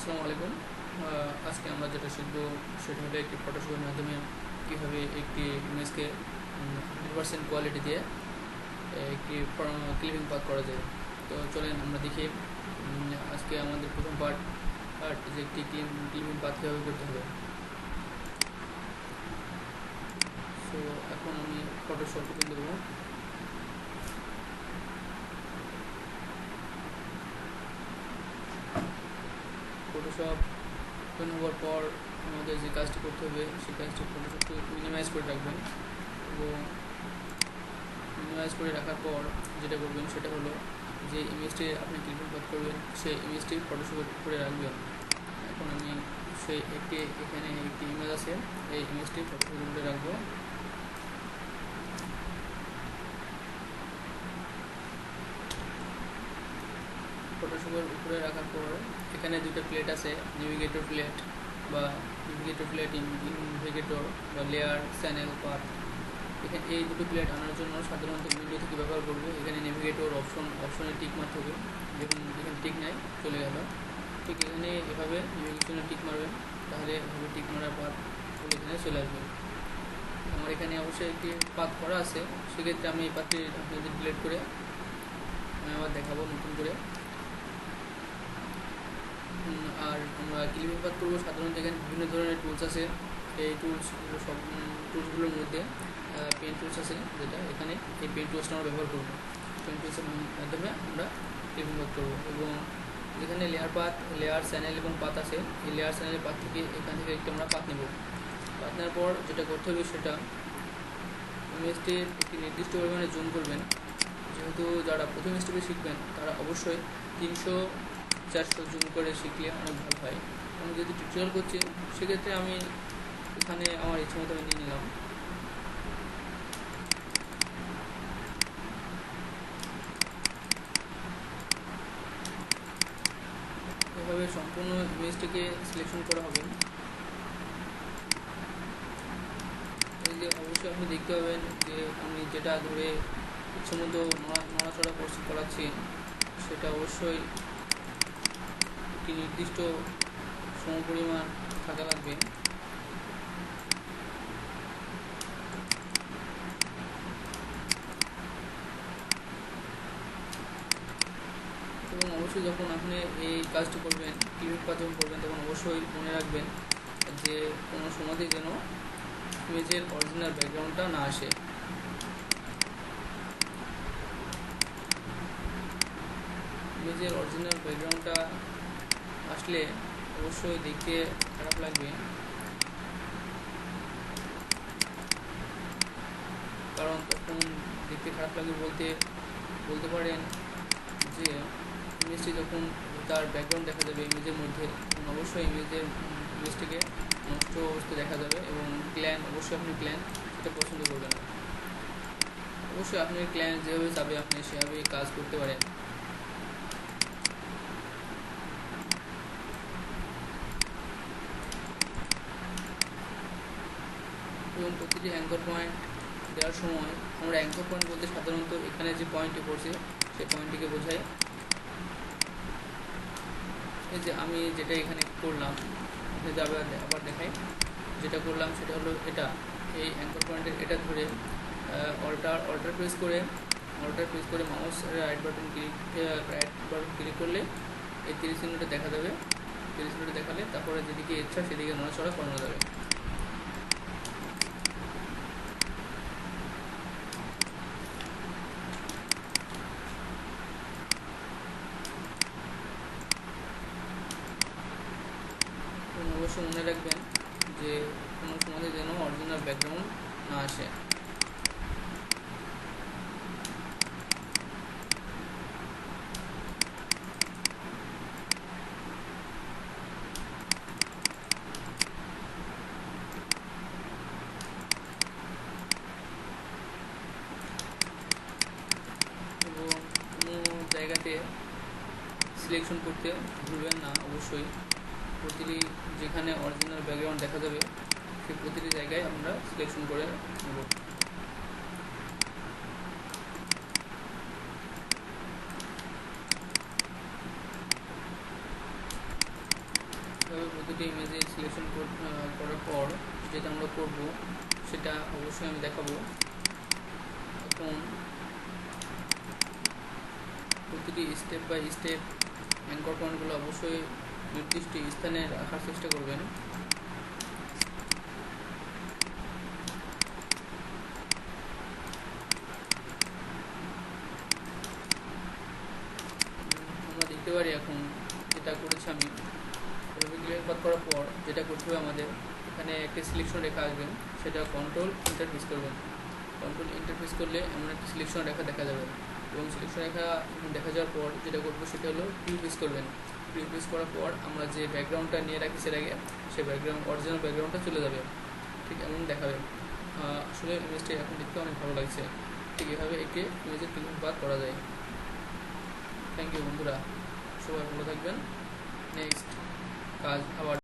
আসসালামু আলাইকুম। আজকে আমরা যেটা শিখবো সেটা হলো একটি ফটোশপের মাধ্যমে কীভাবে একটি ইমেজকে 100% কোয়ালিটি দিয়ে একটি ক্লিপিং পাথ করা যায়। তো চলেন আমরা দেখি আজকে আমাদের প্রথম পার্ট যে একটি ক্লিপিং পাথ কীভাবে করতে হবে। সো এখন আমি ফটোশপ ওপেন দেবো। ফটোশপ ওপেন হওয়ার পর আমাদের যে কাজটি করতে হবে সেই কাজটি ফটোশপকে মিনিমাইজ করে রাখবেন এবং মিনিমাইজ করে রাখার পর যেটা করবেন সেটা হলো যে ইমেজটি আপনি ক্লিপিং পাথ করবেন সেই ইমেজটি ফটোশপের উপরে রাখবেন। এখন আমি সেই এখানে একটি ইমেজ আছে, এই ইমেজটি ফটোশপের উপরে রাখবো। ফটোশপের উপরে রাখার পর এখানে দুটো প্লেট আছে, নেভিগেটর প্লেট বা ইনভিগেটর বা লেয়ার, চ্যানেল, পাথ। এখানে এই দুটো প্লেট আনার জন্য সাধারণত উইন্ডো থেকে ব্যবহার করবো। এখানে নেভিগেটর অপশনে টিক মারতে হবে, দেখুন এখানে টিক নাই, চলে গেল। ঠিক এখানে এভাবে নেভিগেশনে টিক মারবেন, তাহলে এভাবে টিক মারার পর এখানে চলে আসবে। আমার এখানে অবশ্যই একটি পাথ করা আছে, সেক্ষেত্রে আমি এই পাথটি আপনাদের ডিলিট করে আমি আবার দেখাবো নতুন করে। আর আমরা ক্লিপিং পাথ করবো সাধারণত এখানে বিভিন্ন ধরনের টুলস আছে। এই সব টুলসগুলোর মধ্যে পেন টুলস আছে, যেটা এখানে এই পেন টুলসটা আমরা ব্যবহার করবো। পেন টুলসের মাধ্যমে আমরা ক্লিপিং পাথ করবো এবং যেখানে লেয়ার, চ্যানেল এবং পাথ আছে, এই লেয়ার, চ্যানেলের পাথ থেকে এখান থেকে একটু আমরা পাথ নেব। পাথ নেওয়ার পর যেটা করতে হবে সেটা ইমেজটির একটি নির্দিষ্ট পরিমাণে জুম করবেন। যেহেতু যারা প্রথম স্টেপে শিখবেন তারা অবশ্যই 300-400 জুম করে শিখলে অনেক ভালো হয়। আমি যদি টিউটোরিয়াল করছি সেক্ষেত্রে আমি এখানে আমার ইচ্ছে মতো নিয়ে নিলাম। এভাবে সম্পূর্ণ ইমেজটিকে সিলেকশন করা হবে। এই যে অবশ্যই আপনি দেখতে পাবেন যে আমি যেটা ধরে ইচ্ছে মতো নড়াচড়া করাচ্ছি সেটা অবশ্যই একটি নির্দিষ্ট সমপরিমাণ থাকা লাগবে। এবং অবশ্যই যখন আপনি এই কাজটি করবেন, ক্লিপিং পাথ যখন করবেন, তখন অবশ্যই মনে রাখবেন যে কোনো সময়তেই যেন ইমেজের অরিজিনাল ব্যাকগ্রাউন্ডটা না আসে। ইমেজের অরিজিনাল ব্যাকগ্রাউন্ডটা আসলে অবশ্যই দেখতে খারাপ লাগবে, কারণ তখন দেখতে খারাপ লাগবে বলতে পারেন যে ইমেজটি যখন তার ব্যাকগ্রাউন্ড দেখা যাবে ইমেজের মধ্যে, তখন অবশ্যই ইমেজটিকে নষ্ট অবস্থায় দেখা যাবে এবং অবশ্যই আপনি সেটা পছন্দ করবেন না। অবশ্যই আপনি যেভাবে চাবে আপনি সেভাবেই কাজ করতে পারেন। এবং প্রতিটি অ্যাঙ্কর পয়েন্ট দেওয়ার সময় আমরা অ্যাঙ্কর পয়েন্ট বলতে সাধারণত এখানে যে পয়েন্টটি পড়ছে সেই পয়েন্টটিকে বোঝাই। এই যে আমি যেটা এখানে করলাম, যদি আবার দেখাই, যেটা করলাম সেটা হলো এটা, এই অ্যাঙ্কর পয়েন্টের এটা ধরে অল্টার প্রেস করে মাউস রাইট বাটন ক্লিক করলে এই 30 মিনিটে দেখা যাবে। 30 মিনিটে দেখালে তারপরে যেদিকে ইচ্ছা সেদিকে নড়াচড়া করানো যাবে। অবশ্যই মনে রাখবেন যে কোনো সময় যেন অরিজিনাল ব্যাকগ্রাউন্ড না আসে। এবং কোনো জায়গাতে সিলেকশন করতে ভুলবেন না, অবশ্যই প্রতিটি যেখানে অরিজিনাল ব্যাকগ্রাউন্ড দেখা যাবে সেই প্রতিটি জায়গায় আমরা সিলেকশন করে নেব। সিলেকশন করার পর যেটা আমরা করব সেটা অবশ্যই আমি দেখাবো। এখন প্রতিটি স্টেপ বাই স্টেপ অ্যাঙ্কর পয়েন্টগুলো অবশ্যই নির্দিষ্ট স্থানে রাখার চেষ্টা করবেন। আমরা দেখতে পারি এখন যেটা করেছি আমি ক্লিয়ার পাথ করার পর যেটা করতে হবে আমাদের, এখানে একটা সিলেকশন রেখা আসবেন, সেটা কন্ট্রোল ইন্টারফেস করবেন। কন্ট্রোল ইন্টারফেস করলে এমন একটা সিলেকশন রেখা দেখা যাবে, এবং সিলেকশন রেখা দেখা যাওয়ার পর যেটা করবো সেটা হলো প্রিভিউস করবেন। প্রিভিউস করার পর আমরা যে ব্যাকগ্রাউন্ডটা নিয়ে রাখি সেটা আগে সেই ব্যাকগ্রাউন্ড অরিজিনাল ব্যাকগ্রাউন্ডটা চলে যাবে, ঠিক এমন দেখাবে। আসলে ইমেজটি এখন দেখতে অনেক ভালো লাগছে। ঠিক এভাবে একে ইমেজের ক্লিপিং পাথ করা যায়। থ্যাংক ইউ বন্ধুরা, সবাই ভালো থাকবেন। নেক্সট কাজ আবার